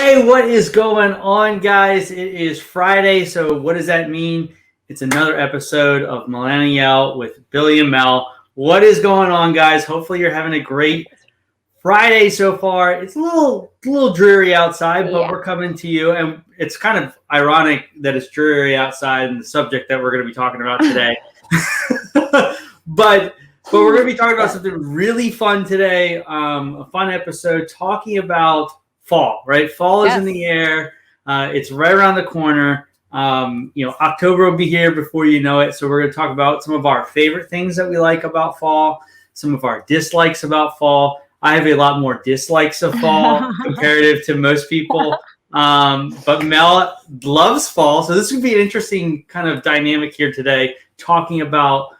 Hey, what is going on, guys? It is Friday, so what does that mean? It's another episode of Millennial with Billy and Mel. What is going on, guys? Hopefully you're having a great Friday so far. It's a little dreary outside, but we're coming to you, and it's kind of ironic that it's dreary outside and the subject that we're going to be talking about today. But we're going to be talking about something really fun today, a fun episode talking about fall, right? Fall is in the air. It's right around the corner. October will be here before you know it. So we're going to talk about some of our favorite things that we like about fall, some of our dislikes about fall. I have a lot more dislikes of fall comparative to most people. But Mel loves fall. So this would be an interesting kind of dynamic here today, talking about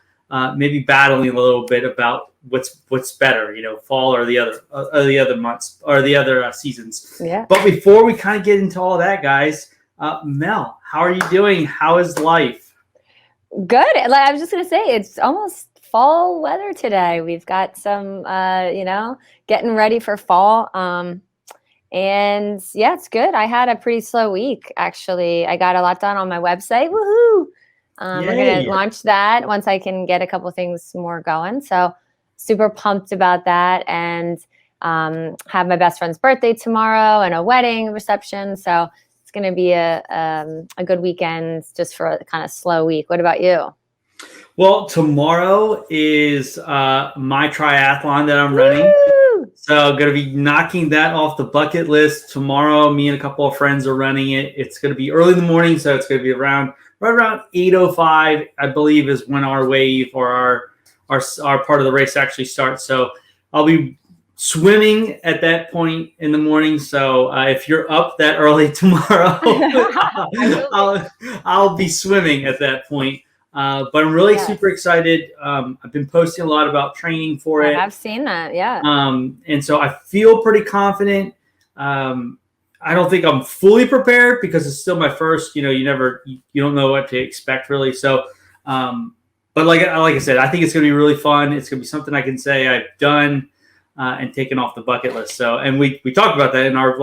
maybe battling a little bit about what's better, fall or the other months or the other seasons. Yeah. But before we kind of get into all that, guys, Mel, how are you doing? How is life? Good. Like I was just gonna say, it's almost fall weather today. We've got some, getting ready for fall. And yeah, it's good. I had a pretty slow week, actually. I got a lot done on my website. Woohoo! We're going to launch that once I can get a couple things more going. So super pumped about that. And have my best friend's birthday tomorrow and a wedding reception. So it's going to be a good weekend just for a kind of slow week. What about you? Well, tomorrow is my triathlon that I'm running. Woo! So I'm going to be knocking that off the bucket list tomorrow. Me and a couple of friends are running it. It's going to be early in the morning, so it's going to be right around 8:05, I believe, is when our wave or our part of the race actually starts. So I'll be swimming at that point in the morning. So if you're up that early tomorrow, I'll be swimming at that point. But I'm really super excited. I've been posting a lot about training for it. I've seen that, yeah. And so I feel pretty confident. I don't think I'm fully prepared because it's still my first. You don't know what to expect really. So, but like I said, I think it's going to be really fun. It's going to be something I can say I've done and taken off the bucket list. So, and we talked about that in our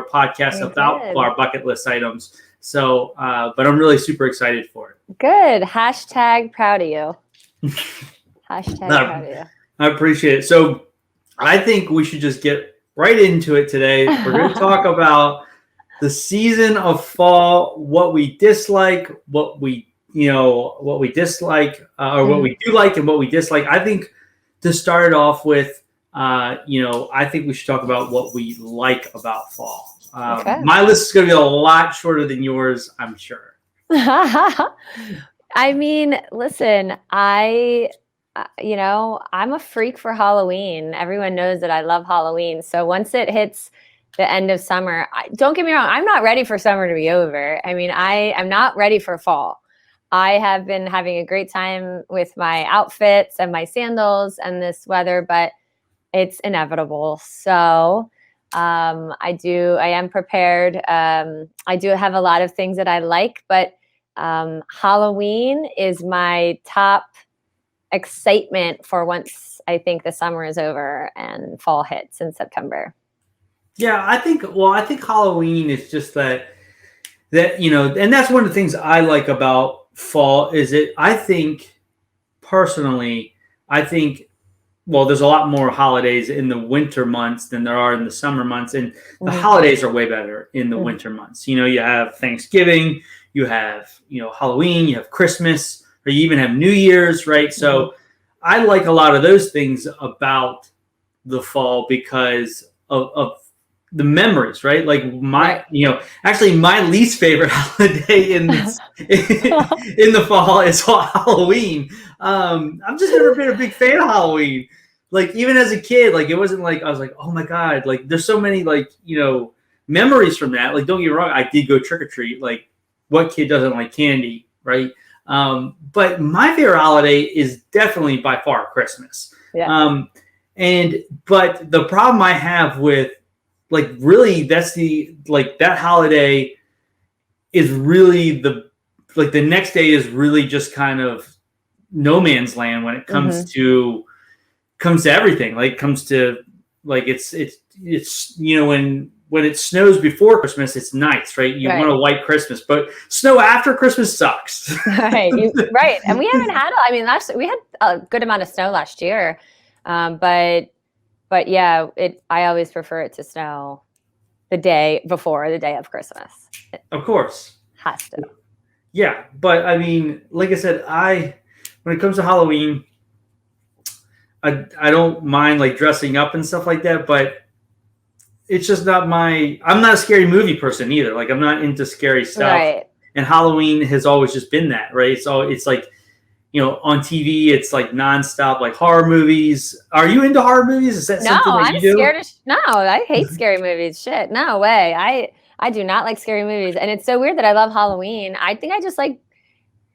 podcast about our bucket list items. So, but I'm really super excited for it. Good. Hashtag proud of you. Hashtag proud of you. I appreciate it. So I think we should just get right into it today. We're going to talk about the season of fall, what we dislike, what we dislike, or what we do like and what we dislike. I think to start it off with, I think we should talk about what we like about fall. My list is going to be a lot shorter than yours, I'm sure. I mean, listen, I'm a freak for Halloween. Everyone knows that I love Halloween. So once it hits the end of summer, don't get me wrong, I'm not ready for summer to be over. I mean, I'm not ready for fall. I have been having a great time with my outfits and my sandals and this weather, but it's inevitable. So I am prepared. I do have a lot of things that I like, but Halloween is my top excitement for once I think the summer is over and fall hits in September. Yeah, I think Halloween is just that, and that's one of the things I like about fall is I think personally, there's a lot more holidays in the winter months than there are in the summer months. And the holidays are way better in the winter months. You have Thanksgiving, you have, Halloween, you have Christmas, or you even have New Year's, right? So I like a lot of those things about the fall because of the memories, right? Like my least favorite holiday in the fall is Halloween. I've just never been a big fan of Halloween. Like even as a kid, like it wasn't like I was like, oh my God, like there's so many memories from that. Like don't get me wrong, I did go trick or treat. Like what kid doesn't like candy, right? But my favorite holiday is definitely by far Christmas. Yeah. But the problem I have with that holiday is really the next day is really just kind of no man's land when it comes to everything. Like comes to like it's when when it snows before Christmas, it's nice, right? You want a white Christmas, but snow after Christmas sucks. Right. Right. And we haven't had, I mean, we had a good amount of snow last year. But yeah, I always prefer it to snow the day before, the day of Christmas. Of course. Has to. Yeah. But I mean, like I said, when it comes to Halloween, I don't mind like dressing up and stuff like that, but it's just not I'm not a scary movie person either. Like I'm not into scary stuff. Right. And Halloween has always just been that, right? So it's like, on TV, it's like nonstop, like horror movies. Are you into horror movies? Is that something that you do? No, I'm scared no, I hate scary movies. Shit, no way. I do not like scary movies. And it's so weird that I love Halloween. I think I just like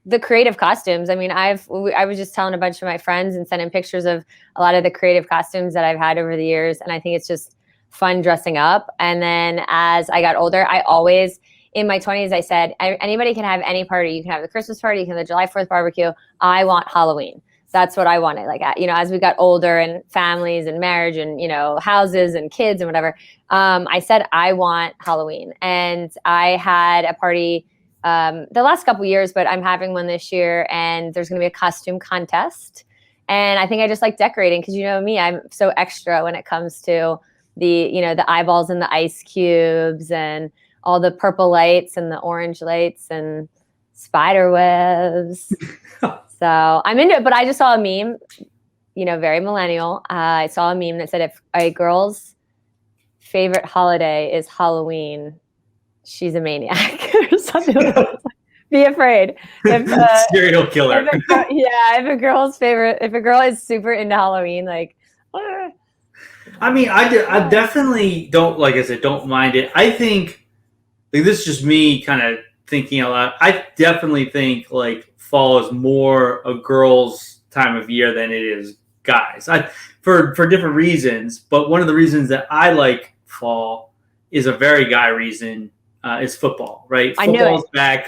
the creative costumes. I mean, I was just telling a bunch of my friends and sending pictures of a lot of the creative costumes that I've had over the years. And I think it's just fun dressing up. And then as I got older, I always, in my 20s, I said, anybody can have any party. You can have the Christmas party, you can have the July 4th barbecue. I want Halloween. That's what I wanted. Like, as we got older and families and marriage and, houses and kids and whatever, I said, I want Halloween. And I had a party the last couple years, but I'm having one this year, and there's going to be a costume contest. And I think I just like decorating because, me, I'm so extra when it comes to the eyeballs and the ice cubes and all the purple lights and the orange lights and spider webs. So I'm into it, but I just saw a meme, very millennial. I saw a meme that said, if a girl's favorite holiday is Halloween, she's a maniac or something like that. Be afraid. Serial killer. If a girl is super into Halloween, like, I mean, I definitely don't, like I said, don't mind it. I think, like, this is just me kind of thinking out loud. I definitely think like fall is more a girl's time of year than it is guys. For different reasons, but one of the reasons that I like fall is a very guy reason. Is football, right? Football's back.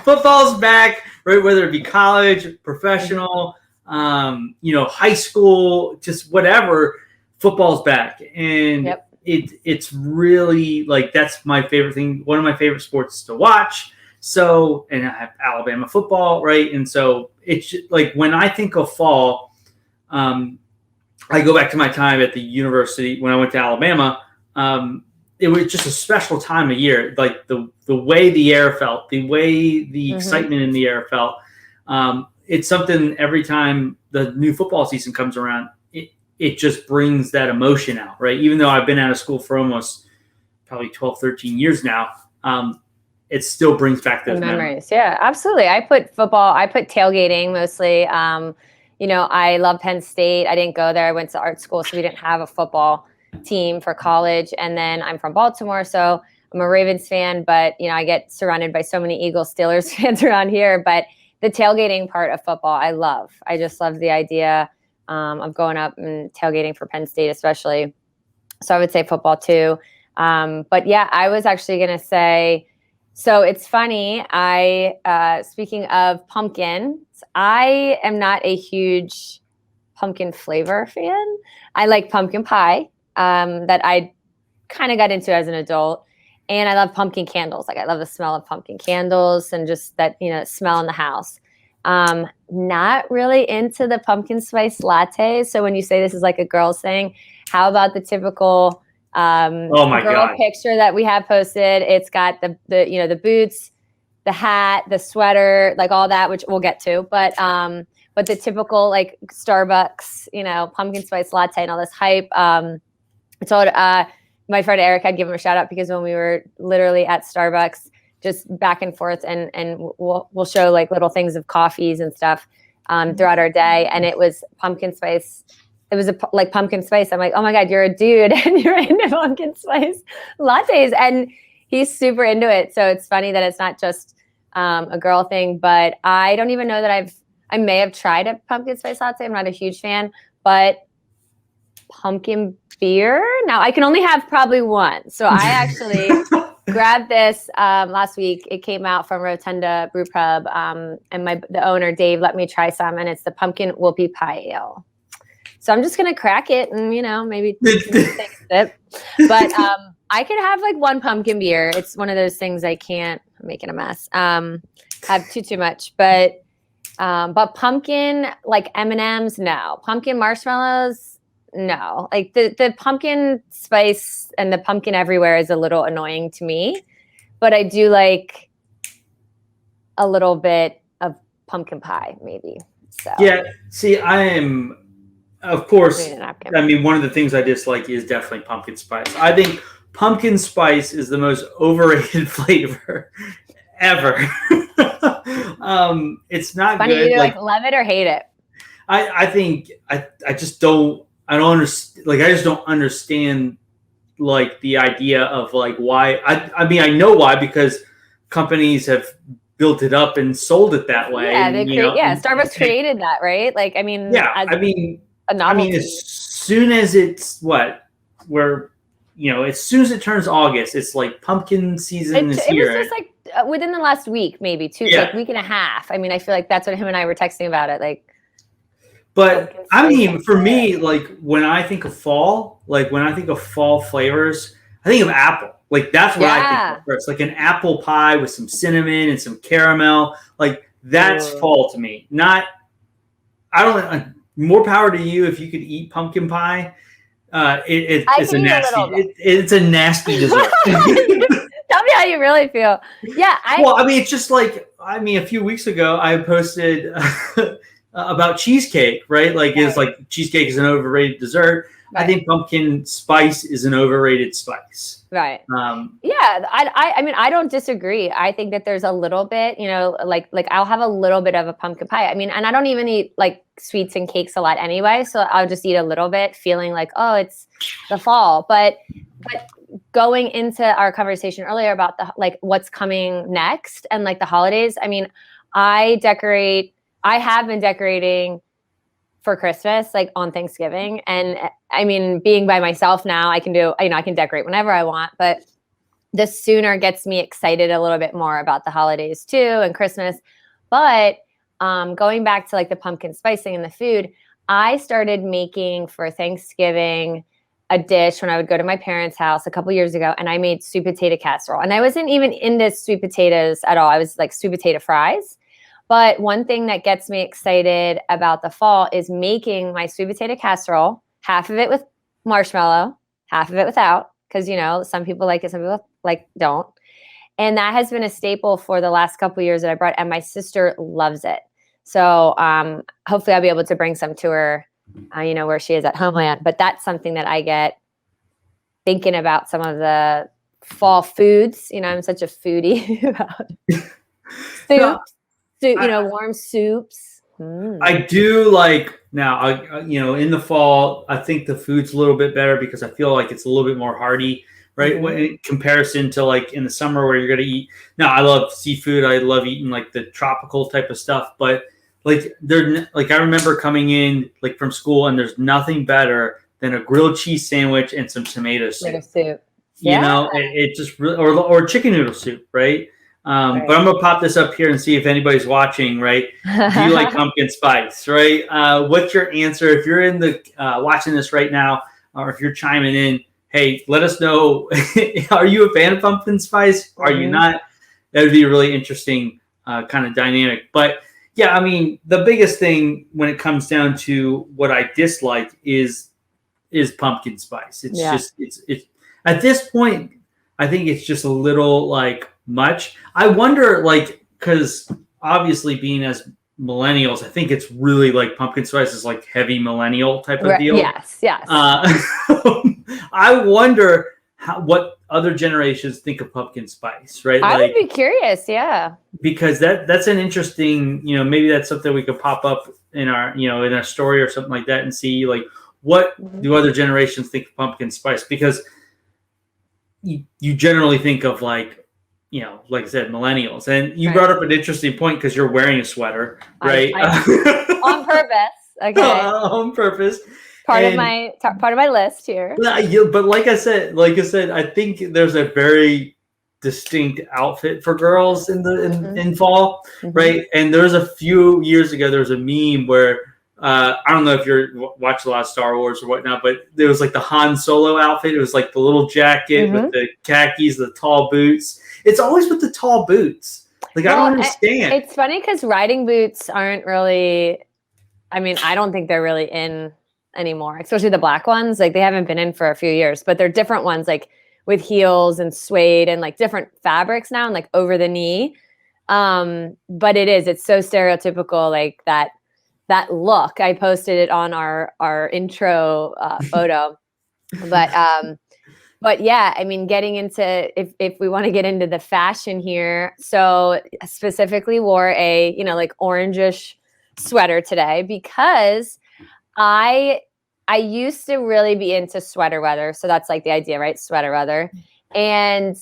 Football's back, right? Whether it be college, professional, high school, just whatever. Football's back, and it's really like that's my favorite thing. One of my favorite sports to watch. So, and I have Alabama football, right? And so it's like when I think of fall, I go back to my time at the university when I went to Alabama. It was just a special time of year, like the way the air felt, the way the excitement in the air felt. It's something every time the new football season comes around, it just brings that emotion out, right? Even though I've been out of school for almost probably 12, 13 years now, it still brings back those memories. Yeah, absolutely. I put tailgating mostly. I love Penn State. I didn't go there. I went to art school, so we didn't have a football team for college. And then I'm from Baltimore, so I'm a Ravens fan, but I get surrounded by so many Eagles, Steelers fans around here. But the tailgating part of football, I love. I just love the idea of going up and tailgating for Penn State, especially. So I would say football too. But yeah, I was actually going to say, so it's funny. Speaking of pumpkins, I am not a huge pumpkin flavor fan. I like pumpkin pie that I kind of got into as an adult. And I love pumpkin candles. Like I love the smell of pumpkin candles and just that, smell in the house. Not really into the pumpkin spice latte. So when you say this is like a girl's thing, how about the typical girl picture that we have posted? It's got the boots, the hat, the sweater, like all that, which we'll get to. But the typical like Starbucks, pumpkin spice latte and all this hype. I told my friend Eric, I'd give him a shout out because when we were literally at Starbucks, just back and forth, and we'll show like little things of coffees and stuff throughout our day, and it was pumpkin spice. It was like pumpkin spice. I'm like, oh my God, you're a dude and you're into pumpkin spice lattes, and he's super into it. So it's funny that it's not just a girl thing, but I don't even know that I may have tried a pumpkin spice latte. I'm not a huge fan, but pumpkin beer. Now I can only have probably one. So I actually grabbed this last week. It came out from Rotunda Brew Pub, and the owner Dave let me try some, and it's the pumpkin whoopie pie ale. So I'm just going to crack it and, maybe take a sip. But I could have like one pumpkin beer. It's one of those things I can't make it a mess. Have too much, but pumpkin, like M&Ms, no. Pumpkin marshmallows, no. Like the pumpkin spice and the pumpkin everywhere is a little annoying to me, but I do like a little bit of pumpkin pie, maybe. So yeah, see, I am, of course, I mean, one of the things I dislike is definitely pumpkin spice. I think pumpkin spice is the most overrated flavor ever. It's not funny, good. You like love it or hate it. I think I just don't. I don't understand. Like, I just don't understand like the idea of like why. I mean, I know why, because companies have built it up and sold it that way. Yeah, Starbucks created that, right? Like, I mean, yeah, I mean, a novelty. as soon as it's as soon as it turns August, it's like pumpkin season is here. It was just like within the last week, maybe like week and a half. I mean, I feel like that's what him and I were texting about it. Like, but I mean, for me, like when I think of fall, flavors, I think of apple. Like that's what I think of first. Like an apple pie with some cinnamon and some caramel. Like that's fall to me. More power to you if you could eat pumpkin pie. It's a nasty. It's a nasty dessert. Tell me how you really feel. Yeah. I mean, it's just like, a few weeks ago I posted about cheesecake, right? Like, is like cheesecake is an overrated dessert. Right. I think pumpkin spice is an overrated spice. Right. I mean, I don't disagree. I think that there's a little bit, like I'll have a little bit of a pumpkin pie. I mean, and I don't even eat like sweets and cakes a lot anyway. So I'll just eat a little bit feeling like, oh, it's the fall. But going into our conversation earlier about what's coming next and like the holidays. I mean, I have been decorating for Christmas, like on Thanksgiving. And I mean, being by myself now, I can decorate whenever I want, but the sooner gets me excited a little bit more about the holidays too and Christmas. But going back to like the pumpkin spicing and the food, I started making for Thanksgiving a dish when I would go to my parents' house a couple years ago, and I made sweet potato casserole. And I wasn't even into sweet potatoes at all. I was like sweet potato fries. But one thing that gets me excited about the fall is making my sweet potato casserole, half of it with marshmallow, half of it without, because, some people like it, some people don't. And that has been a staple for the last couple of years that I brought, and my sister loves it. So hopefully I'll be able to bring some to her, where she is at Homeland. But that's something that I get thinking about some of the fall foods. I'm such a foodie about soups. Warm soups. I do like now, in the fall, I think the food's a little bit better because I feel like it's a little bit more hearty, right? Mm-hmm. In comparison to like in the summer where you're going to eat. Now, I love seafood. I love eating like the tropical type of stuff, but I remember coming in like from school and there's nothing better than a grilled cheese sandwich and some tomato soup. Yeah. It just really, or chicken noodle soup, right? Right. But I'm going to pop this up here and see if anybody's watching, right? Do you like pumpkin spice, right? What's your answer? If you're in the watching this right now, or if you're chiming in, hey, let us know. Are you a fan of pumpkin spice? Are you not? That would be a really interesting kind of dynamic. But yeah, I mean, the biggest thing when it comes down to what I dislike is pumpkin spice. It's just it's at this point, I think it's just a little like much. I wonder, like, because obviously being as millennials, I think it's really like pumpkin spice is like heavy millennial type of deal. Yes. I wonder what other generations think of pumpkin spice, right? I would be curious, yeah. Because that's an interesting, maybe that's something we could pop up in our, in a story or something like that and see like what do other generations think of pumpkin spice? Because you generally think of like I said, millennials. And you brought up an interesting point because you're wearing a sweater, right? On purpose. Okay. On purpose. Part of my list here. But like I said, I think there's a very distinct outfit for girls in fall, right? And there's a few years ago, there was a meme where I don't know if you're watched a lot of Star Wars or whatnot, but there was like the Han Solo outfit. It was like the little jacket with the khakis, the tall boots. It's always with the tall boots. Like, I don't understand. It's funny because riding boots aren't really, I mean, I don't think they're really in anymore, especially the black ones. Like, they haven't been in for a few years, but they're different ones, like with heels and suede and like different fabrics now and like over the knee. But it's so stereotypical, like that look. I posted it on our intro photo, but yeah, I mean, getting into, if we want to get into the fashion here, so specifically wore a, like orangish sweater today because I used to really be into sweater weather. So that's like the idea, right? Sweater weather. And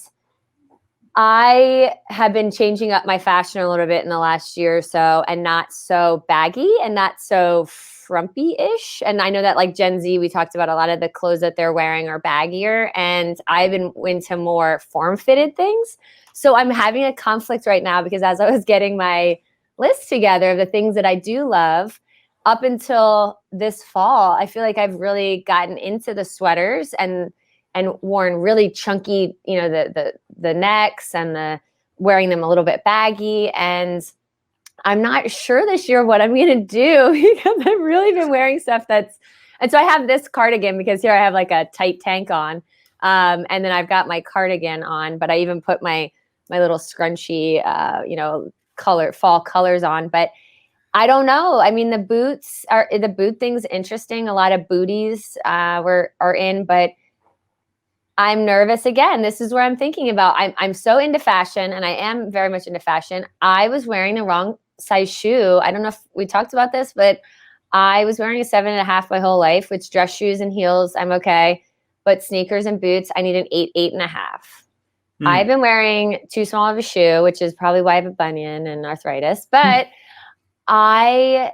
I have been changing up my fashion a little bit in the last year or so, and not so baggy and not so frumpy-ish. And I know that like Gen Z, we talked about a lot of the clothes that they're wearing are baggier, and I've been into more form-fitted things. So I'm having a conflict right now because as I was getting my list together of the things that I do love, up until this fall, I feel like I've really gotten into the sweaters and worn really chunky, the necks and the wearing them a little bit baggy. And I'm not sure this year what I'm going to do because I've really been wearing stuff and so I have this cardigan because here I have like a tight tank on. And then I've got my cardigan on, but I even put my little scrunchy, fall colors on. But I don't know. I mean, the boot thing's interesting. A lot of booties are in, but I'm nervous again. This is where I'm thinking about. I'm so into fashion, and I am very much into fashion. I was wearing the wrong size shoe. I don't know if we talked about this, but I was wearing a 7.5 my whole life, which dress shoes and heels, I'm okay. But sneakers and boots, I need an 8.5. I've been wearing too small of a shoe, which is probably why I have a bunion and arthritis. But I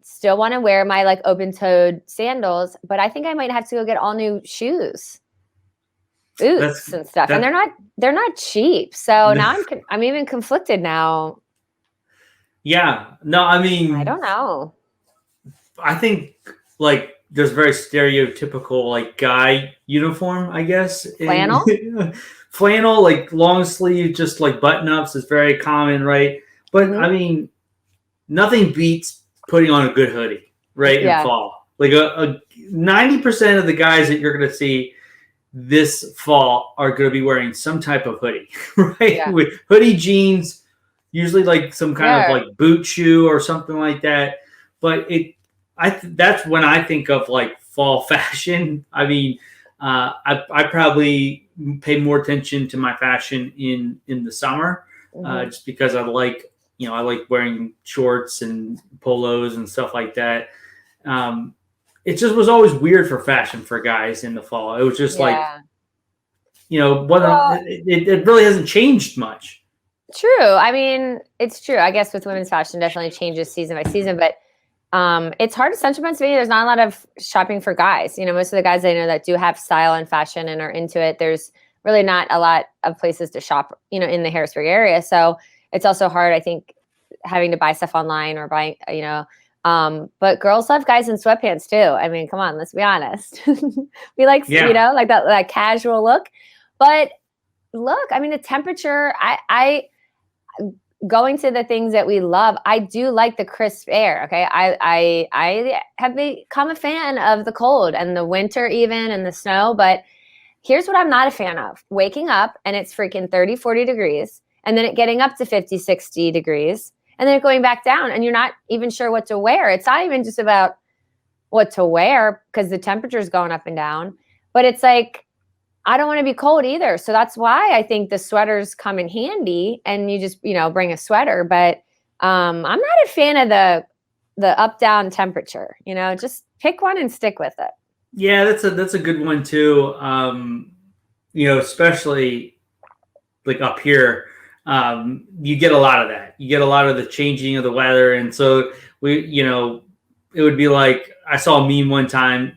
still want to wear my like open-toed sandals, but I think I might have to go get all new shoes, boots and stuff. And they're not cheap. So now I'm even conflicted now. Yeah. No, I mean, I don't know. I think like there's very stereotypical like guy uniform, I guess. Flannel? Flannel, like long sleeve, just like button ups is very common, right? But I mean, nothing beats putting on a good hoodie, right? In fall. Like a 90% of the guys that you're going to see this fall are going to be wearing some type of hoodie, right? Yeah. With hoodie, jeans, usually like some kind of like boot shoe or something like that. But that's when I think of like fall fashion. I mean, I probably pay more attention to my fashion in the summer, just because I like wearing shorts and polos and stuff like that. It just was always weird for fashion for guys in the fall. It was just like, it really hasn't changed much. True. I mean, it's true. I guess with women's fashion definitely changes season by season, but it's hard. Central Pennsylvania, there's not a lot of shopping for guys. Most of the guys I know that do have style and fashion and are into it, there's really not a lot of places to shop, in the Harrisburg area. So it's also hard, I think, having to buy stuff online or buying, but girls love guys in sweatpants too. I mean, come on, let's be honest. We like, like that casual look. But look, I mean, the temperature, I going to the things that we love, I do like the crisp air. Okay. I have become a fan of the cold and the winter even and the snow, but here's what I'm not a fan of: waking up and it's freaking 30, 40 degrees. And then it getting up to 50, 60 degrees, and then it going back down, and you're not even sure what to wear. It's not even just about what to wear because the temperature is going up and down, but it's like, I don't want to be cold either. So that's why I think the sweaters come in handy, and you just, bring a sweater. But I'm not a fan of the up down temperature, just pick one and stick with it. Yeah, that's a good one too. Especially like up here. You get a lot of that. You get a lot of the changing of the weather. And so it would be like, I saw a meme one time,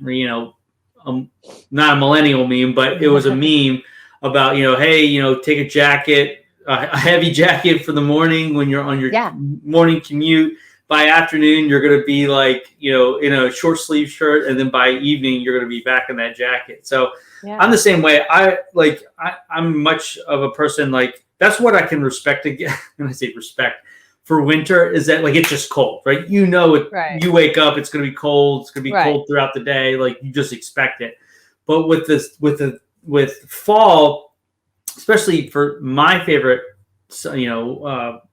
not a millennial meme, but it was a meme about, hey, take a jacket, a heavy jacket for the morning when you're on your morning commute. by afternoon you're going to be like, in a short sleeve shirt, and then by evening you're going to be back in that jacket. So I'm the same way. I'm much of a person, like, that's what I can respect again. When I say respect for winter, is that, like, it's just cold, right? You you wake up, it's going to be cold. It's going to be cold throughout the day. Like, you just expect it. But with fall, especially for my favorite,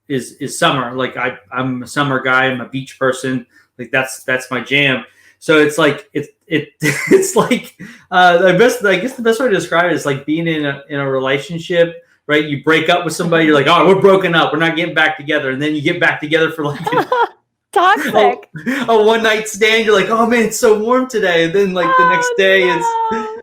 is summer. Like, I'm a summer guy. I'm a beach person. Like, that's my jam. So it's like it's like I guess the best way to describe it is like being in a relationship, right? You break up with somebody, you're like, oh, we're broken up, we're not getting back together, and then you get back together for like toxic a one night stand. You're like, oh man, it's so warm today, and then like the next day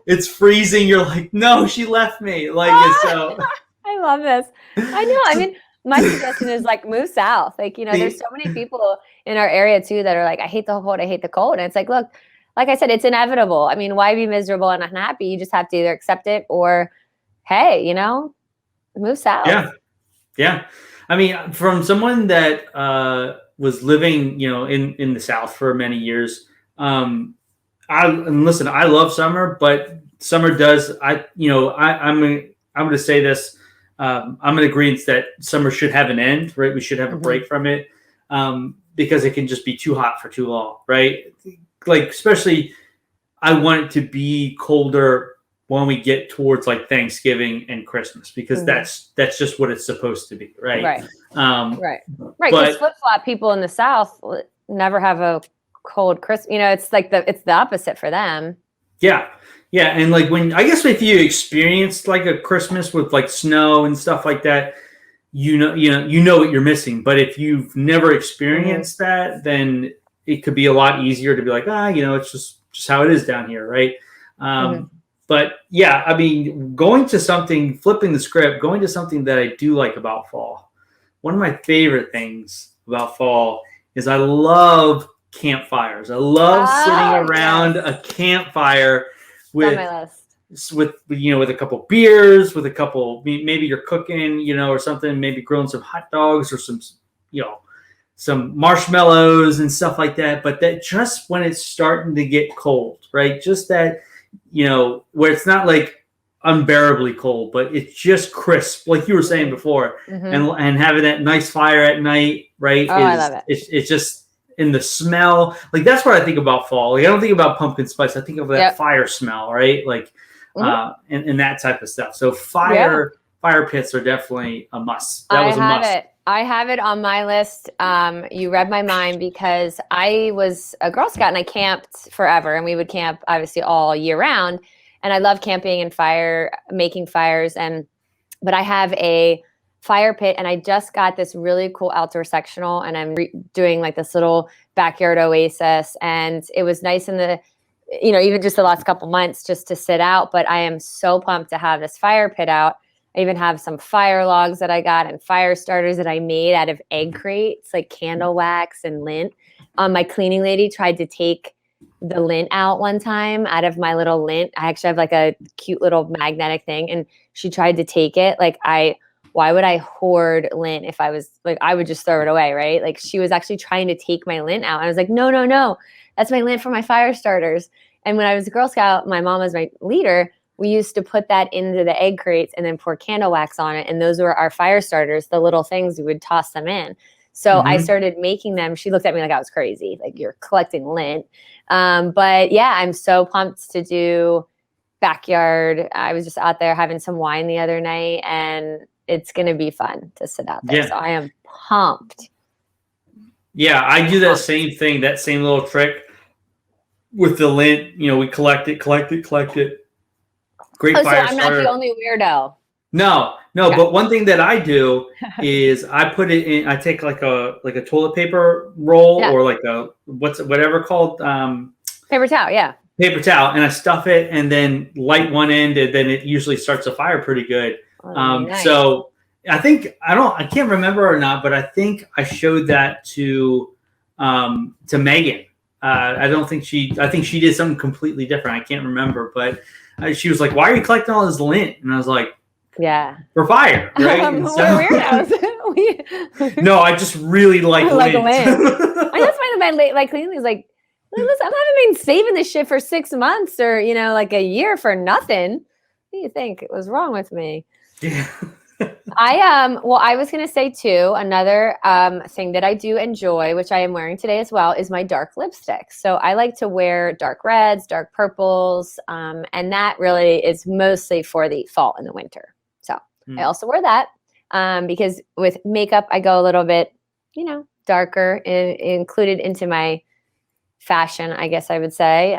it's freezing. You're like, no, she left me. Like, it's so. I love this. I know. I mean, my suggestion is like move south. Like, there's so many people in our area too that are like, I hate the cold. I hate the cold. And it's like, look, like I said, it's inevitable. I mean, why be miserable and unhappy? You just have to either accept it or, hey, move south. Yeah. Yeah. I mean, from someone that was living, in the South for many years, and listen, I love summer, but summer does, I'm going to say this. I'm in agreement that summer should have an end, right? We should have a break from it, because it can just be too hot for too long, right? Like, especially, I want it to be colder when we get towards like Thanksgiving and Christmas, because that's just what it's supposed to be, right? Right. Because flip-flop people in the South never have a cold Christmas. It's like it's the opposite for them. Yeah. Yeah, and like if you experienced like a Christmas with like snow and stuff like that, you know what you're missing. But if you've never experienced that, then it could be a lot easier to be like, it's just how it is down here, right? But yeah, I mean, flipping the script, going to something that I do like about fall. One of my favorite things about fall is I love campfires. I love sitting around a campfire with a couple beers, with a couple, maybe you're cooking, or something, maybe grilling some hot dogs or some marshmallows and stuff like that. But that just when it's starting to get cold, right? Just that, where it's not like unbearably cold, but it's just crisp, like you were saying before, and having that nice fire at night, right? I love it. It's just. In the smell, like that's what I think about fall. Like, I don't think about pumpkin spice. I think of that fire smell, right? Like, and that type of stuff. So fire pits are definitely a must. I have it on my list. You read my mind, because I was a Girl Scout and I camped forever, and we would camp obviously all year round. And I love camping and making fires. But I have a fire pit, and I just got this really cool outdoor sectional, and I'm doing like this little backyard oasis, and it was nice in the even just the last couple months just to sit out. But I am so pumped to have this fire pit out. I even have some fire logs that I got and fire starters that I made out of egg crates, like candle wax and lint. My cleaning lady tried to take the lint out one time out of my little lint. I actually have like a cute little magnetic thing, and she tried to take it. Like, why would I hoard lint if I was like, I would just throw it away, right? Like, she was actually trying to take my lint out. I was like, no, that's my lint for my fire starters. And when I was a Girl Scout, my mom was my leader. We used to put that into the egg crates and then pour candle wax on it. And those were our fire starters, the little things we would toss them in. So I started making them. She looked at me like I was crazy, like, you're collecting lint. But yeah, I'm so pumped to do backyard. I was just out there having some wine the other night, and it's going to be fun to sit out there. Yeah. So I am pumped. Yeah, I do that same thing, that same little trick with the lint. We collect it. Great fire so I'm not the only weirdo. No, okay. But one thing that I do is I put it in. I take like a toilet paper roll or like a whatever called paper towel. Yeah, paper towel, and I stuff it, and then light one end, and then it usually starts a fire pretty good. Nice. So I think I can't remember or not, but I think I showed that to Megan. I think she did something completely different. I can't remember, but she was like, "Why are you collecting all this lint?" And I was like, "Yeah, for fire, right?" We're weirdos. No, I just really like lint. I mean, that's why my cleaning is like, listen, I'm not even saving this shit for 6 months or, like a year for nothing. What do you think was wrong with me? Yeah. I was going to say too, another thing that I do enjoy, which I am wearing today as well, is my dark lipstick. So I like to wear dark reds, dark purples, and that really is mostly for the fall and the winter. So I also wear that because with makeup, I go a little bit, darker, included into my fashion, I guess I would say.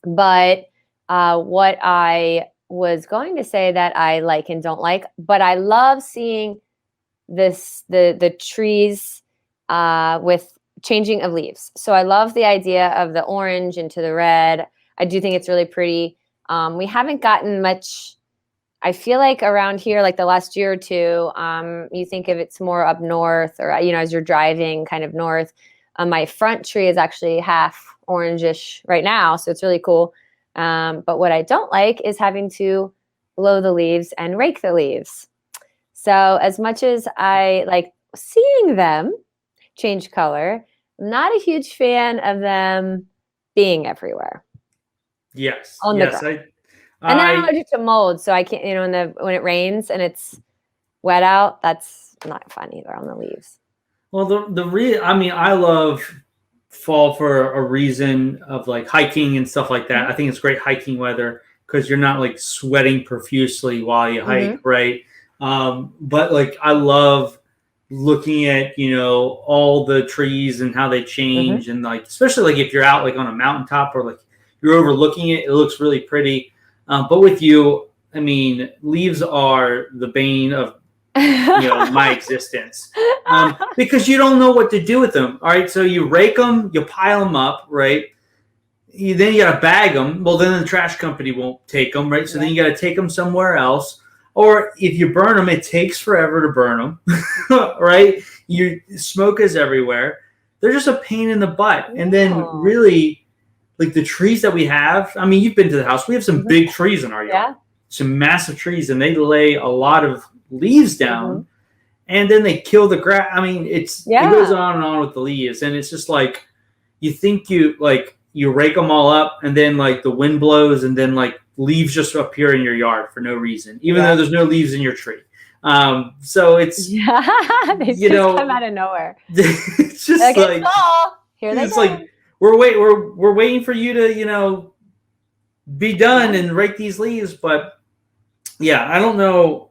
But what I was going to say that I like and don't like, but I love seeing the trees with changing of leaves. So I love the idea of the orange into the red. I do think it's really pretty. We haven't gotten much, I feel like around here, like the last year or two, you think of it's more up north or, as you're driving kind of north. My front tree is actually half orangish right now. So it's really cool. But what I don't like is having to blow the leaves and rake the leaves. So as much as I like seeing them change color, I'm not a huge fan of them being everywhere. Yes. On the ground. And then I'm allergic to mold, so I can't, when it rains and it's wet out, that's not fun either on the leaves. Well, I love fall for a reason of like hiking and stuff like that. I think it's great hiking weather because you're not like sweating profusely while you hike, right? But like I love looking at all the trees and how they change, and like especially like if you're out like on a mountaintop or like you're overlooking it, it looks really pretty. But with you, I mean, leaves are the bane of my existence, because you don't know what to do with them. All right, so you rake them, you pile them up, right? Then you gotta bag them. Well, then the trash company won't take them, right? So then you gotta take them somewhere else. Or if you burn them, it takes forever to burn them, right? Smoke is everywhere. They're just a pain in the butt. And then really, like the trees that we have. I mean, you've been to the house. We have some big trees in our yard, some massive trees, and they lay a lot of leaves down, and then they kill the grass. I mean, it goes on and on with the leaves, and it's just like you think you rake them all up, and then like the wind blows, and then like leaves just appear in your yard for no reason, even though there's no leaves in your tree. So it's they just come out of nowhere. It's just like here they it's go. like we're waiting for you to be done and rake these leaves, but I don't know.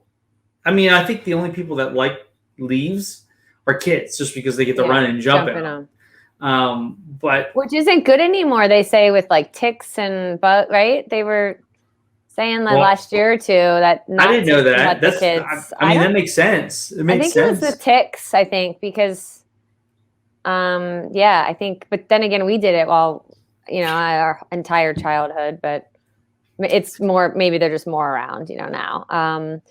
I mean, I think the only people that like leaves are kids, just because they get to run and jump in them. But which isn't good anymore. They say with like ticks and right? They were saying that last year or two that I didn't know that. That's kids. I mean, that makes sense. It makes sense. I think it was the ticks. I think because, I think. But then again, we did it while our entire childhood. But it's more. Maybe they're just more around. Now.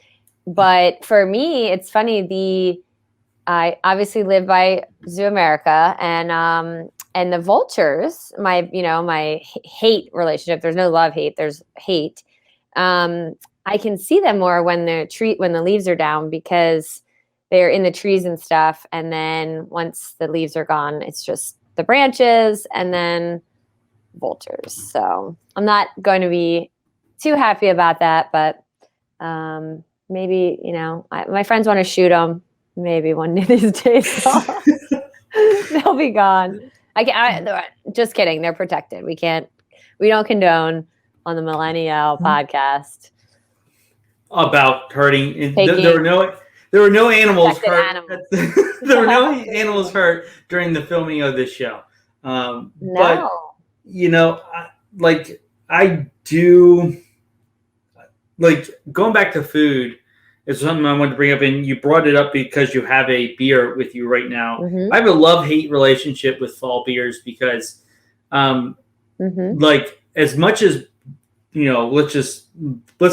But for me, it's funny. I obviously live by Zoo America, and the vultures. My hate relationship. There's no love hate. There's hate. I can see them more when the leaves are down because they're in the trees and stuff. And then once the leaves are gone, it's just the branches and then vultures. So I'm not going to be too happy about that, but maybe, my friends want to shoot them. Maybe one of these days they'll be gone. Just kidding. They're protected. We don't condone on the Millennial podcast about hurting. There were no animals hurt. There were no animals hurt during the filming of this show. No. But I do like going back to food is something I wanted to bring up, and you brought it up because you have a beer with you right now. I have a love-hate relationship with fall beers because, like, as much as let's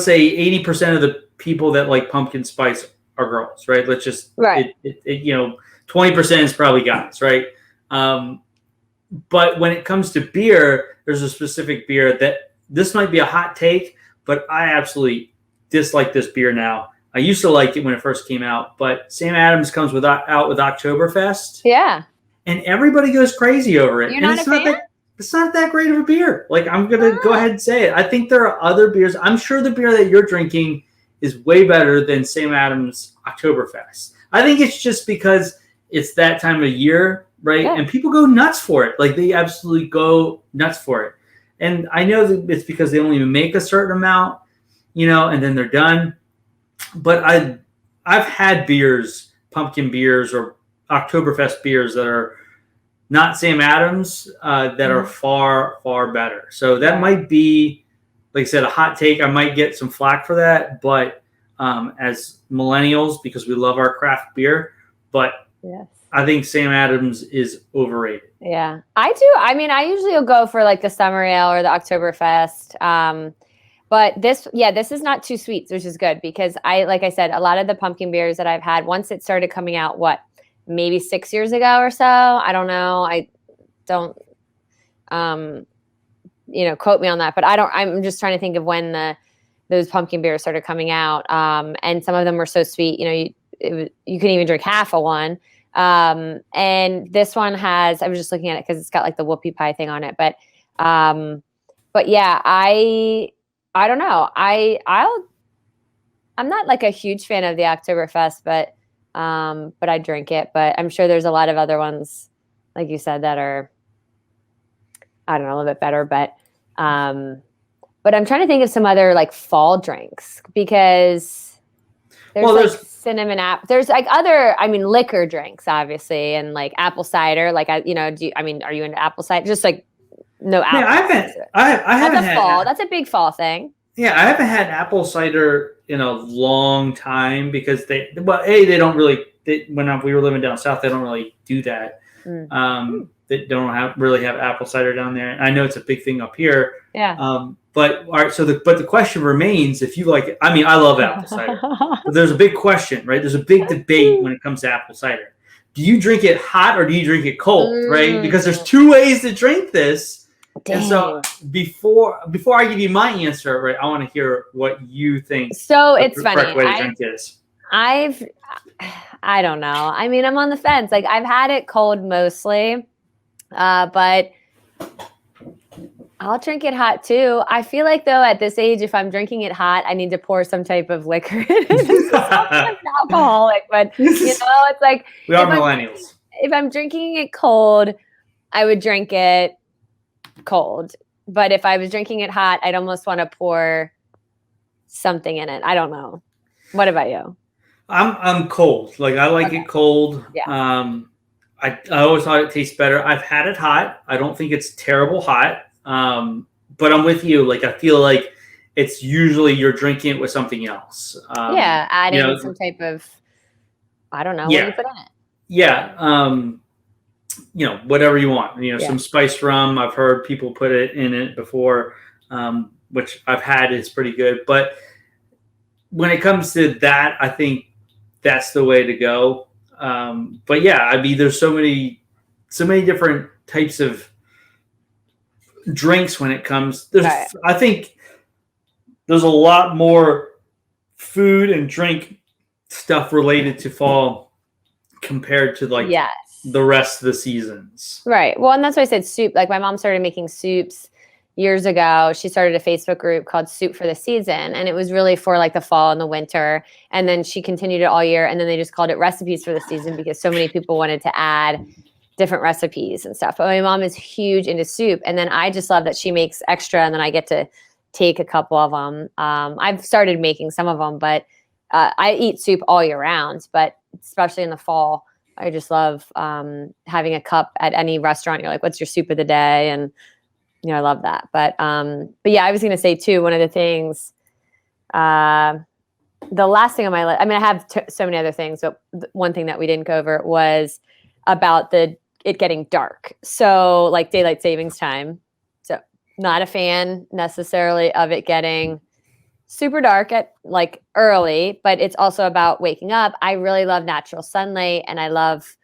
say 80% of the people that like pumpkin spice are girls, right? 20% is probably guys, right? But when it comes to beer, there's a specific beer that this might be a hot take, but I absolutely dislike this beer now. I used to like it when it first came out, but Sam Adams comes out with Oktoberfest. Yeah. and everybody goes crazy over it. You're And not a fan? it's not that great of a beer. Like, I'm gonna go ahead and say it. I think there are other beers. I'm sure the beer that you're drinking is way better than Sam Adams Oktoberfest. I think it's just because it's that time of year, right? Yeah. And people go nuts for it. Like, they absolutely go nuts for it. And I know that it's because they only make a certain amount, and then they're done. But I've had beers, pumpkin beers or Oktoberfest beers that are not Sam Adams, that are far, far better. So that might be, like I said, a hot take. I might get some flack for that, but as millennials, because we love our craft beer, but yes. I think Sam Adams is overrated. Yeah, I do. I mean, I usually will go for like the summer ale or the Oktoberfest. But this is not too sweet, which is good because like I said, a lot of the pumpkin beers that I've had, once it started coming out, maybe 6 years ago or so. I don't know. I don't, quote me on that, but I'm just trying to think of when those pumpkin beers started coming out. And some of them were so sweet, you couldn't even drink half of one. And this one I was just looking at it because it's got like the whoopie pie thing on it, but yeah, I don't know. I'm not like a huge fan of the Oktoberfest, but I drink it. But I'm sure there's a lot of other ones, like you said, that are, I don't know, a little bit better. But I'm trying to think of some other like fall drinks because there's cinnamon there's like other, liquor drinks, obviously, and like apple cider. Like are you into apple cider? Just like no apple. Yeah, I haven't had fall. That's a big fall thing. Yeah, I haven't had apple cider in a long time because they don't really. When we were living down south, they don't really do that. They don't really have apple cider down there. I know it's a big thing up here. Yeah. But all right. So the question remains: if you like it, I love apple cider, but there's a big question, right? There's a big debate when it comes to apple cider. Do you drink it hot or do you drink it cold? Right? Because there's two ways to drink this. Dang. And so before I give you my answer, right, I want to hear what you think. So it's funny. Correct way to drink is. I don't know. I'm on the fence. Like I've had it cold mostly, but I'll drink it hot too. I feel like though at this age, if I'm drinking it hot, I need to pour some type of liquor in it. It's like an alcoholic, but it's like we are millennials. If I'm drinking it cold, I would drink it cold. But if I was drinking it hot, I'd almost want to pour something in it. I don't know. What about you? I'm cold. Like I like it cold. Yeah. I always thought it tastes better. I've had it hot. I don't think it's terrible hot. But I'm with you. Like I feel like it's usually you're drinking it with something else. Adding some type of, I don't know, what do you put in it? Yeah. Whatever you want. Some spiced rum. I've heard people put it in it before, which I've had. It's pretty good. But when it comes to that, I think that's the way to go. But yeah, there's so many different types of drinks when it comes. I think there's a lot more food and drink stuff related to fall compared to the rest of the seasons. Right. Well, and that's why I said soup. Like my mom started making soups years ago. She started a Facebook group called Soup for the Season, and it was really for like the fall and the winter. And then she continued it all year, and then they just called it Recipes for the Season because so many people wanted to add different recipes and stuff. But my mom is huge into soup, and then I just love that she makes extra, and then I get to take a couple of them. I've started making some of them, but I eat soup all year round, but especially in the fall, I just love having a cup at any restaurant. You're like, what's your soup of the day? And I love that. But yeah, I was going to say too, one of the things, the last thing on my list, I have so many other things, but one thing that we didn't go over was about it getting dark. So like daylight savings time. So not a fan necessarily of it getting super dark at like early, but it's also about waking up. I really love natural sunlight, and I love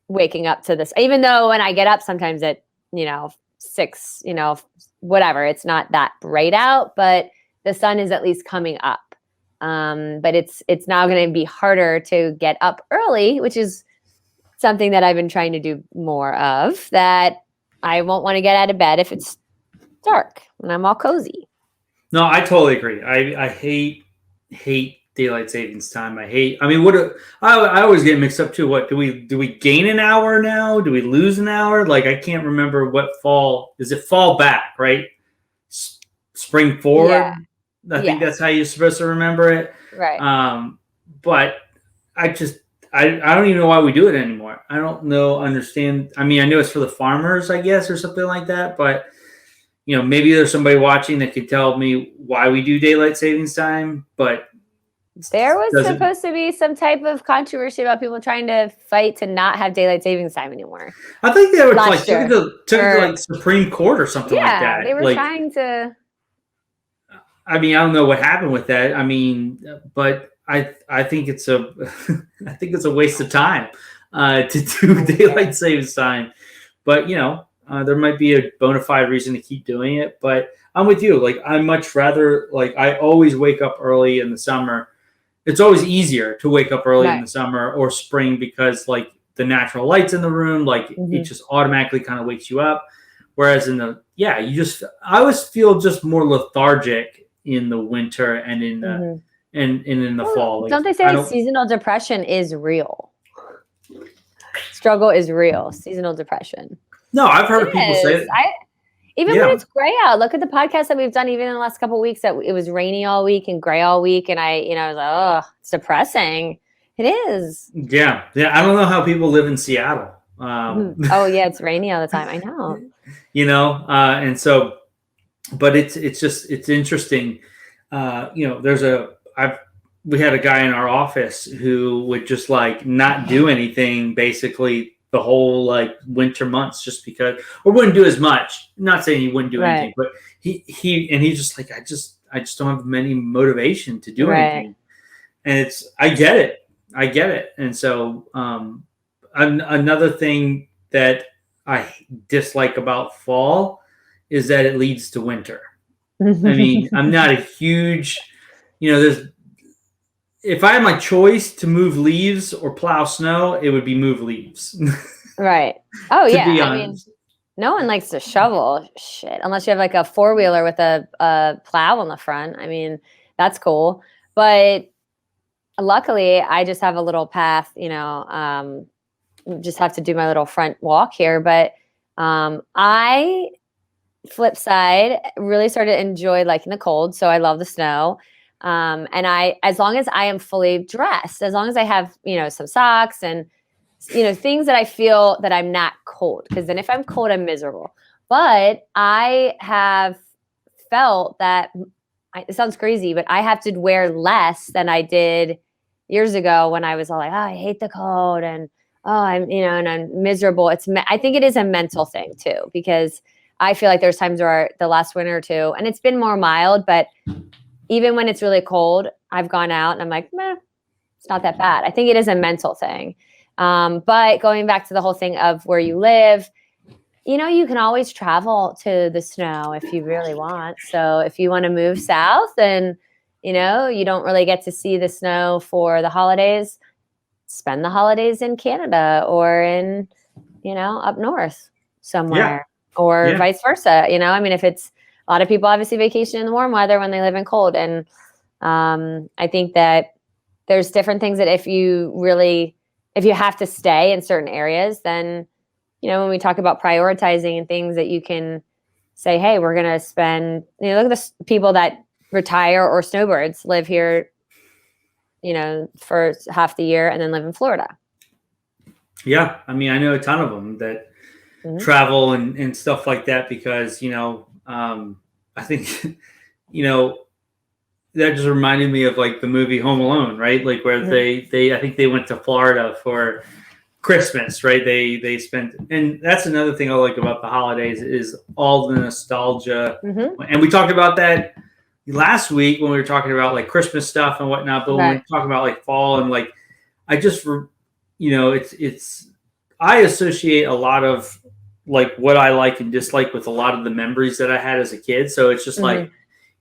waking up to this, even though when I get up sometimes at 6, whatever, it's not that bright out, but the sun is at least coming up. But it's now going to be harder to get up early, which is something that I've been trying to do more of, that I won't want to get out of bed if it's dark and I'm all cozy. No, I totally agree. I hate daylight savings time. I always get mixed up too. What do we gain an hour now? Do we lose an hour? Like, I can't remember what fall is. It fall back, right? Spring forward. Yeah. I think that's how you're supposed to remember it. Right. But I don't even know why we do it anymore. I don't understand. I mean, I know it's for the farmers, I guess, or something like that, but maybe there's somebody watching that could tell me why we do daylight savings time, but there was supposed to be some type of controversy about people trying to fight to not have daylight savings time anymore. I think they were like took it to like Supreme Court or something like that. Yeah, they were trying to. I mean, I don't know what happened with that. I mean, but I think it's a waste of time to do daylight savings time. But there might be a bona fide reason to keep doing it. But I'm with you. Like, I much rather, like, I always wake up early in the summer. It's always easier to wake up early in the summer or spring because, like, the natural light's in the room, like, it just automatically kind of wakes you up. Whereas I always feel just more lethargic in the winter and in the and in the fall. Like, don't they say seasonal depression is real? Struggle is real. Seasonal depression. No, I've heard people say it. Even when it's gray out, look at the podcast that we've done even in the last couple of weeks that it was rainy all week and gray all week. And I was like, oh, it's depressing. It is. Yeah. I don't know how people live in Seattle. Oh yeah. It's rainy all the time. I know. And so, but it's interesting. We had a guy in our office who would just like not do anything basically the whole like winter months just because, or wouldn't do as much. I'm not saying he wouldn't do anything, but he's just like, I just don't have any motivation to do anything. And I get it. And so, another thing that I dislike about fall is that it leads to winter. I mean, I'm not a huge, if I had my choice to move leaves or plow snow, it would be move leaves. Right. Oh yeah. I mean, no one likes to shovel shit unless you have like a 4-wheeler with a plow on the front. I mean, that's cool. But luckily I just have a little path, just have to do my little front walk here. But I, flip side, really started to enjoy liking the cold. So I love the snow. And as long as I am fully dressed, as long as I have, some socks and, things that I feel that I'm not cold, because then if I'm cold, I'm miserable. But I have felt that it sounds crazy, but I have to wear less than I did years ago when I was all like, oh, I hate the cold and and I'm miserable. I think it is a mental thing too, because I feel like there's times where the last winter or two, and it's been more mild, but even when it's really cold, I've gone out and I'm like, meh, it's not that bad. I think it is a mental thing. But going back to the whole thing of where you live, you can always travel to the snow if you really want. So if you want to move south and, you don't really get to see the snow for the holidays, spend the holidays in Canada or in, up north somewhere or vice versa. I mean, if it's a lot of people obviously vacation in the warm weather when they live in cold. And I think that there's different things that if you have to stay in certain areas, then, when we talk about prioritizing and things that you can say, hey, we're going to spend, look at the people that retire or snowbirds live here, for half the year and then live in Florida. Yeah. I mean, I know a ton of them that travel and stuff like that because, I think, that just reminded me of like the movie Home Alone, right? Like where I think they went to Florida for Christmas, right? They spent, and that's another thing I like about the holidays is all the nostalgia. And we talked about that last week when we were talking about like Christmas stuff and whatnot, but when we talk about like fall and like, I just, I associate a lot of like what I like and dislike with a lot of the memories that I had as a kid. So it's just like,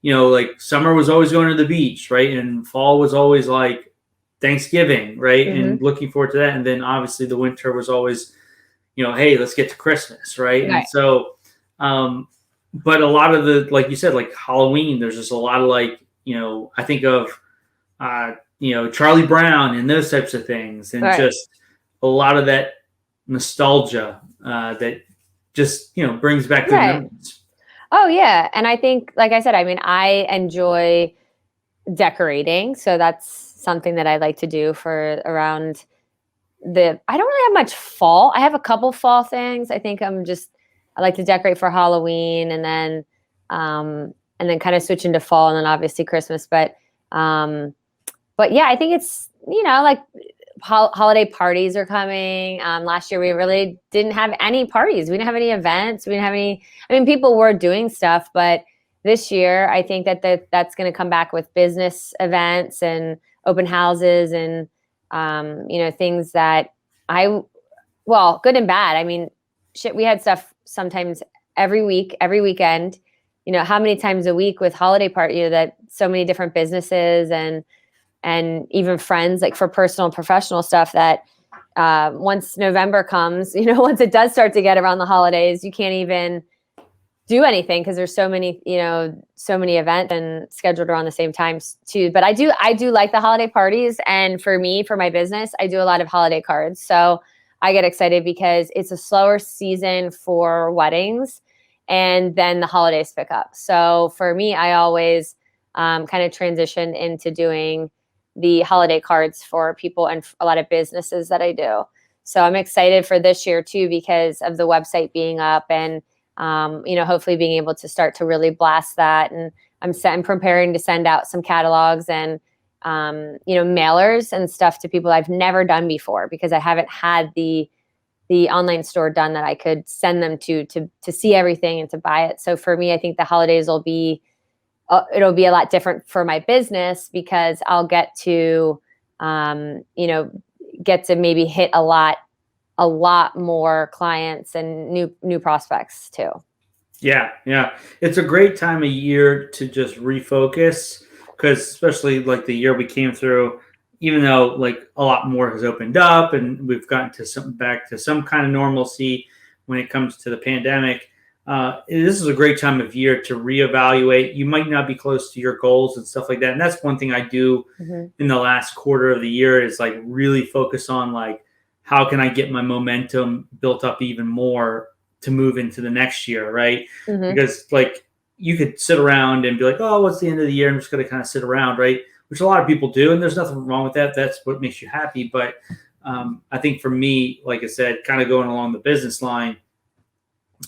like summer was always going to the beach, right? And fall was always like Thanksgiving, right? Mm-hmm. And looking forward to that. And then obviously the winter was always, hey, let's get to Christmas, right? Right. And so, but a lot of the, like you said, like Halloween, there's just a lot of like, I think of, Charlie Brown and those types of things, and Right. just a lot of that nostalgia that just, brings back good Right. memories. Oh yeah. And I think, like I said, I mean, I enjoy decorating. So that's something that I like to do for around I don't really have much fall. I have a couple fall things. I think I like to decorate for Halloween and then kind of switch into fall and then obviously Christmas. But yeah, I think it's, like holiday parties are coming. Last year we really didn't have any parties. We didn't have any events. We didn't have any, I mean, people were doing stuff, but this year I think that's going to come back with business events and open houses and, things that good and bad. I mean, shit, we had stuff sometimes every week, every weekend, how many times a week with holiday party, that so many different businesses and even friends, like for personal and professional stuff that once November comes, once it does start to get around the holidays, you can't even do anything because there's so many events and scheduled around the same times too. But I do like the holiday parties. And for me, for my business, I do a lot of holiday cards. So I get excited because it's a slower season for weddings and then the holidays pick up. So for me, I always kind of transition into doing the holiday cards for people and a lot of businesses that I do. So I'm excited for this year too, because of the website being up and, hopefully being able to start to really blast that. And I'm preparing to send out some catalogs and, mailers and stuff to people I've never done before because I haven't had the online store done that I could send them to see everything and to buy it. So for me, I think the holidays will be, it'll be a lot different for my business because I'll get to, get to maybe hit a lot more clients and new prospects too. Yeah, yeah. It's a great time of year to just refocus because especially like the year we came through, even though like a lot more has opened up and we've gotten to back to some kind of normalcy when it comes to the pandemic. This is a great time of year to reevaluate. You might not be close to your goals and stuff like that. And that's one thing I do in the last quarter of the year is like really focus on like, how can I get my momentum built up even more to move into the next year, right? Mm-hmm. Because like you could sit around and be like, oh, what's the end of the year? I'm just going to kind of sit around, right? Which a lot of people do, and there's nothing wrong with that. That's what makes you happy. But I think for me, like I said, kind of going along the business line,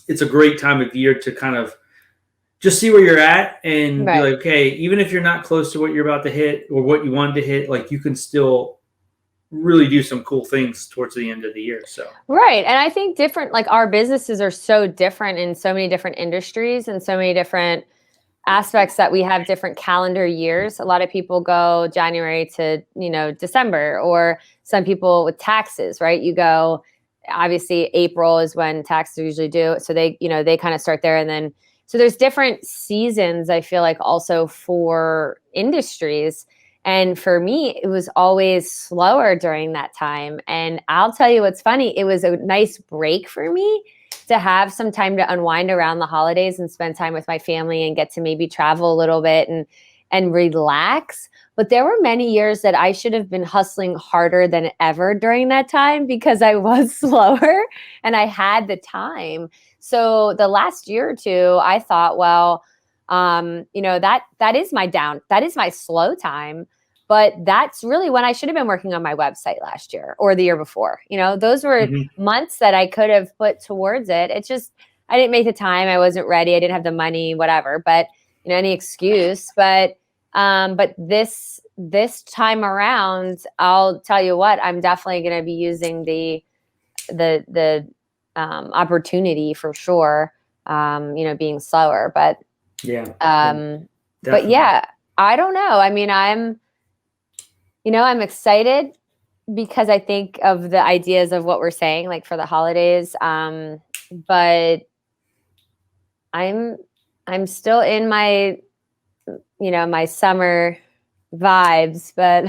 it's a great time of year to kind of just see where you're at and be like, okay, even if you're not close to what you're about to hit or what you wanted to hit, like you can still really do some cool things towards the end of the year. So right. And I think different, like our businesses are so different in so many different industries and so many different aspects that we have different calendar years. A lot of people go January to, December, or some people with taxes, right? You go, obviously April is when taxes are usually due. So they kind of start there. And then, so there's different seasons, I feel like also for industries. And for me, it was always slower during that time. And I'll tell you what's funny. It was a nice break for me to have some time to unwind around the holidays and spend time with my family and get to maybe travel a little bit and relax. But there were many years that I should have been hustling harder than ever during that time because I was slower and I had the time. So the last year or two, I thought, well, that is my slow time. But that's really when I should have been working on my website last year or the year before. Those were months that I could have put towards it. It's just, I didn't make the time. I wasn't ready. I didn't have the money, whatever, but any excuse. But this time around, I'll tell you what, I'm definitely going to be using the opportunity for sure. Being slower, but but yeah, I don't know. I mean, I'm excited because I think of the ideas of what we're saying, like for the holidays. But I'm still in my, my summer vibes, but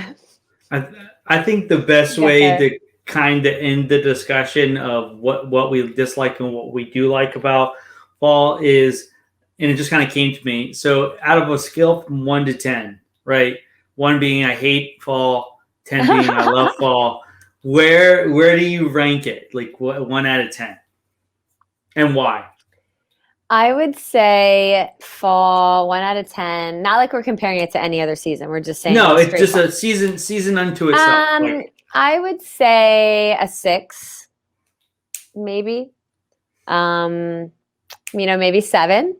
I, I think the best Get way there. to kind of end the discussion of what we dislike and what we do like about fall is, and it just kind of came to me. So out of a scale from 1 to 10, right? 1 being I hate fall, 10 being I love fall. Where do you rank it? Like 1 out of 10, and why? I would say fall 1 out of 10. Not like we're comparing it to any other season. We're just saying No, like it's straight just fall. a season unto itself. Like, I would say a 6, maybe. Maybe 7.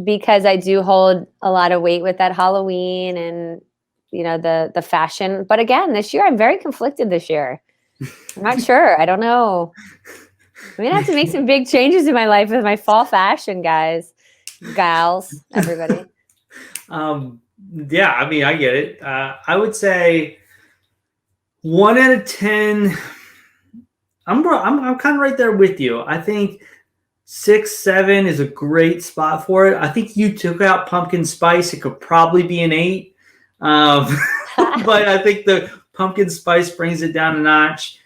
Because I do hold a lot of weight with that Halloween and the fashion. But again, this year I'm very conflicted this year. I'm not sure. I don't know. I'm gonna have to make some big changes in my life with my fall fashion, guys, gals, everybody. yeah, I mean, I get it. I would say 1 out of 10. I'm kind of right there with you. I think 6, 7 is a great spot for it. I think you took out pumpkin spice. It could probably be an 8, but I think the pumpkin spice brings it down a notch.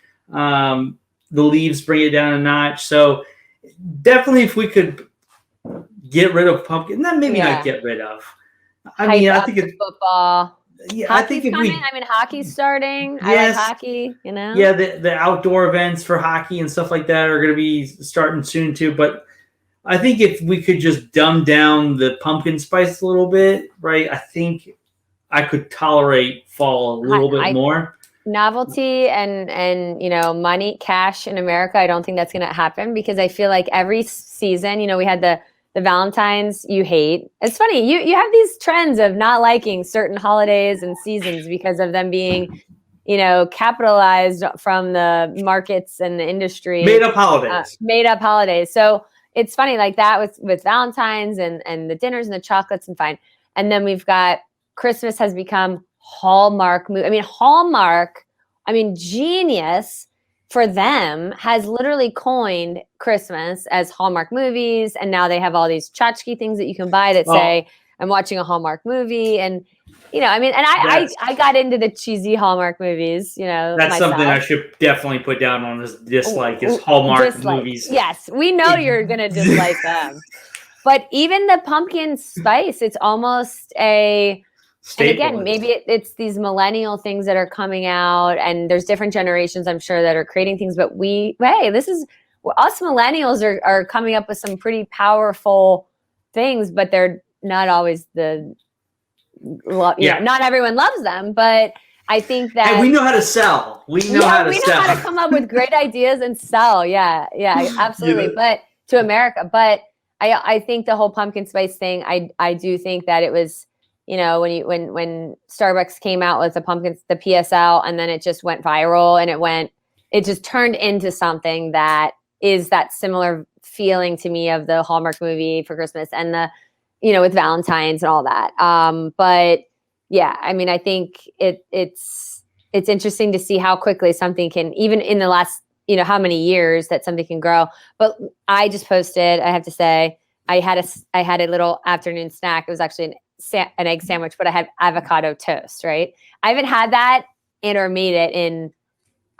The leaves bring it down a notch. So definitely, if we could get rid of pumpkin, maybe not get rid of. I Hype mean, I up think the football. yeah, I think Hockey's if coming. we I mean, hockey's starting. I like yes, hockey. yeah, the outdoor events for hockey and stuff like that are going to be starting soon too. But I think if we could just dumb down the pumpkin spice a little bit, right? I think I could tolerate fall a little bit more. Novelty and money, cash in America. I don't think that's going to happen because I feel like every season, we had the Valentine's you hate. It's funny, you have these trends of not liking certain holidays and seasons because of them being, capitalized from the markets and the industry. Made up holidays. So it's funny like that with Valentine's and the dinners and the chocolates and fine. And then we've got Christmas has become Hallmark movie. Hallmark, Genius for them has literally coined Christmas as Hallmark movies. And now they have all these tchotchke things that you can buy that say, I'm watching a Hallmark movie. And, I got into the cheesy Hallmark movies, That's myself. something I should definitely put down on this dislike is Hallmark movies. Yes, we know you're going to dislike them. But even the pumpkin spice, it's almost a... And again, maybe it's these millennial things that are coming out, and there's different generations, I'm sure, that are creating things. But us millennials are coming up with some pretty powerful things, but they're not always not everyone loves them. But I think that we know how to sell. We know how to come up with great ideas and sell. Yeah, absolutely. But to America, I think the whole pumpkin spice thing, I do think that it was. When Starbucks came out with the PSL, and then it just went viral, and it just turned into something that is that similar feeling to me of the Hallmark movie for Christmas and with Valentine's and all that. But yeah, I think it's interesting to see how quickly something can, even in the last, how many years that something can grow. But I just posted, I have to say, I had a little afternoon snack. It was actually an egg sandwich, but I had avocado toast, right? I haven't had that or made it in,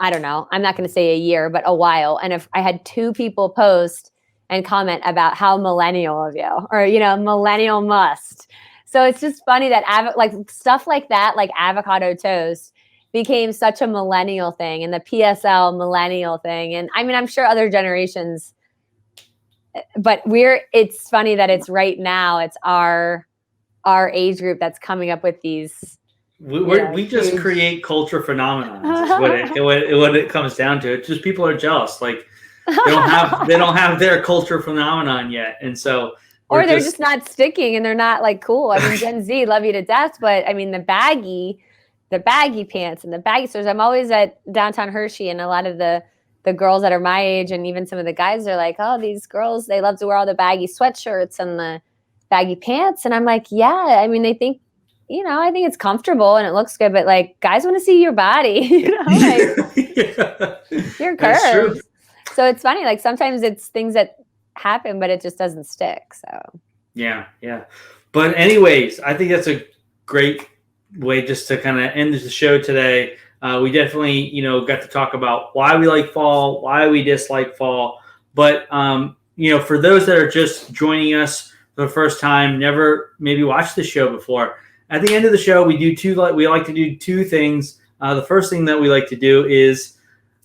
I don't know, I'm not going to say a year, but a while. And if I had 2 people post and comment about how millennial of you, or, millennial must. So it's just funny that stuff like that, like avocado toast became such a millennial thing, and the PSL millennial thing. And I'm sure other generations, but it's funny that it's right now, it's our age group that's coming up with these. We just create culture phenomenons. Is what it comes down to. It's just people are jealous. Like they don't have their culture phenomenon yet, and so or they're just not sticking, and they're not like cool. Gen Z love you to death, but the baggy pants and the baggy stores. I'm always at downtown Hershey, and a lot of the girls that are my age, and even some of the guys are like, oh, these girls, they love to wear all the baggy sweatshirts and the baggy pants. And I'm like, yeah, they think, I think it's comfortable and it looks good, but like guys want to see your body, your curves. So it's funny, like sometimes it's things that happen, but it just doesn't stick. So yeah. But anyways, I think that's a great way just to kind of end the show today. We definitely, got to talk about why we like fall, why we dislike fall. But, for those that are just joining us for the first time, never maybe watched the show before, at the end of the show, we like to do two things. The first thing that we like to do is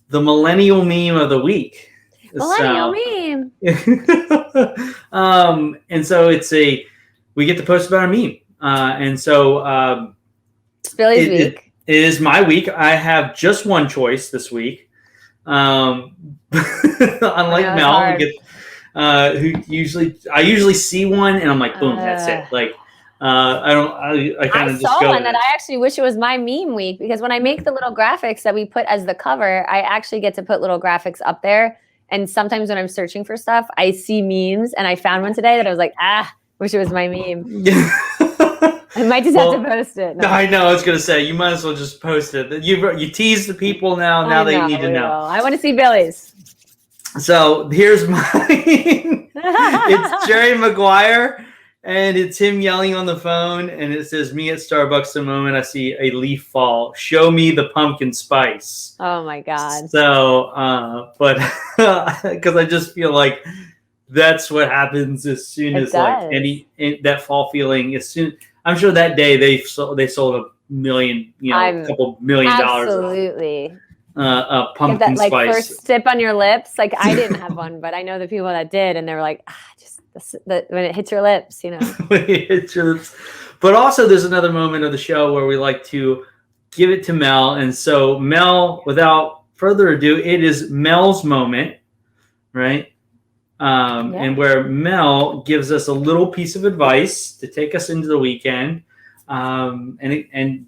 the millennial meme of the week. Millennial meme. And so we get to post about a meme. And so it's Billy's week. It is my week. I have just one choice this week. Unlike Mel, who I usually see one and I'm like, boom, that's it. Like, I kind of just saw go one that I actually wish it was my meme week, because when I make the little graphics that we put as the cover, I actually get to put little graphics up there. And sometimes when I'm searching for stuff, I see memes, and I found one today that I was like, wish it was my meme. I might just have to post it. No. I know. I was going to say, you might as well just post it. You tease the people now. Now they need to know. I want to see Billy's. So here's mine. It's Jerry Maguire, and it's him yelling on the phone, and it says, "Me at Starbucks the moment I see a leaf fall. Show me the pumpkin spice." Oh my God. So, but because I just feel like that's what happens as soon as like that fall feeling. As soon, I'm sure that day they sold a million, a couple $1 million. Absolutely. Pumpkin that, spice. First sip on your lips. Like, I didn't have one, but I know the people that did, and they were like, when it hits your lips, when it hits your lips. But also, there's another moment of the show where we like to give it to Mel, and so Mel, without further ado, it is Mel's Moment, right? And where Mel gives us a little piece of advice to take us into the weekend. And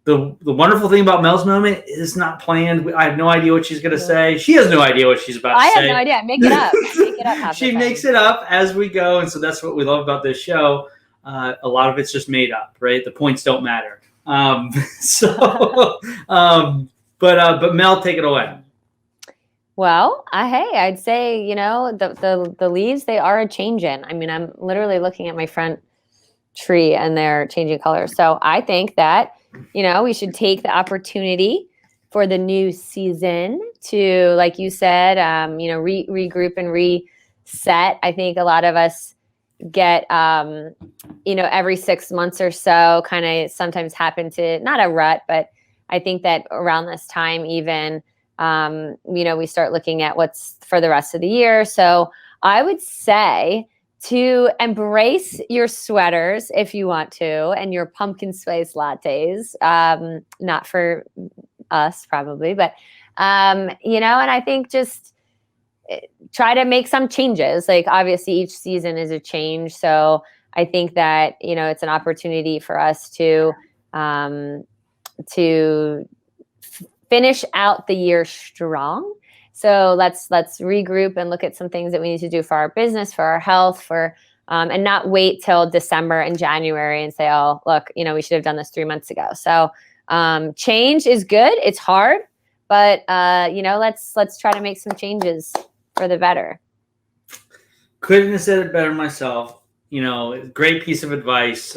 the wonderful thing about Mel's Moment is not planned. I have no idea what she's going to say. She has no idea what she's about to say. I have no idea. Make it up. She makes it up as we go. And so that's what we love about this show. A lot of it's just made up, right? The points don't matter. But Mel, take it away. Well, I'd say, the leaves, they are a changing. I mean, I'm literally looking at my front tree and they're changing colors. So I think that, we should take the opportunity for the new season to, like you said, regroup and reset. I think a lot of us get, every 6 months or so, kind of sometimes happen to, not a rut, but I think that around this time, even, we start looking at what's for the rest of the year. So I would say to embrace your sweaters if you want to, and your pumpkin spice lattes, not for us probably, but, and I think just try to make some changes. Like, obviously each season is a change. So I think that, it's an opportunity for us to finish out the year strong. So let's regroup and look at some things that we need to do for our business, for our health, and not wait till December and January and say, oh, look, we should have done this 3 months ago. So change is good. It's hard, but let's try to make some changes for the better. Couldn't have said it better myself. Great piece of advice.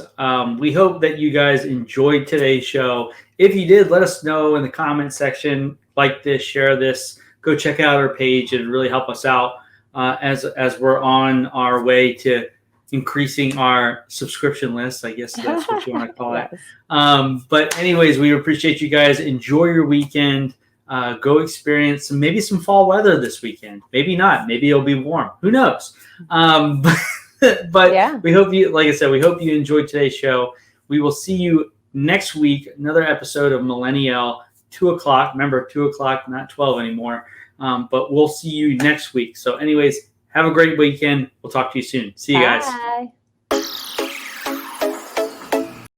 We hope that you guys enjoyed today's show. If you did, let us know in the comment section. Like this, share this, go check out our page. It'd really help us out as we're on our way to increasing our subscription list. I guess that's what you want to call it. But anyways, we appreciate you guys. Enjoy your weekend. Go experience maybe some fall weather this weekend. Maybe not. Maybe it'll be warm. Who knows? But yeah. We hope you, like I said, we hope you enjoyed today's show. We will see you next week. Another episode of Millennial, 2:00. Remember, 2:00, not 12 anymore. But we'll see you next week. So anyways, have a great weekend. We'll talk to you soon. See you guys. Bye.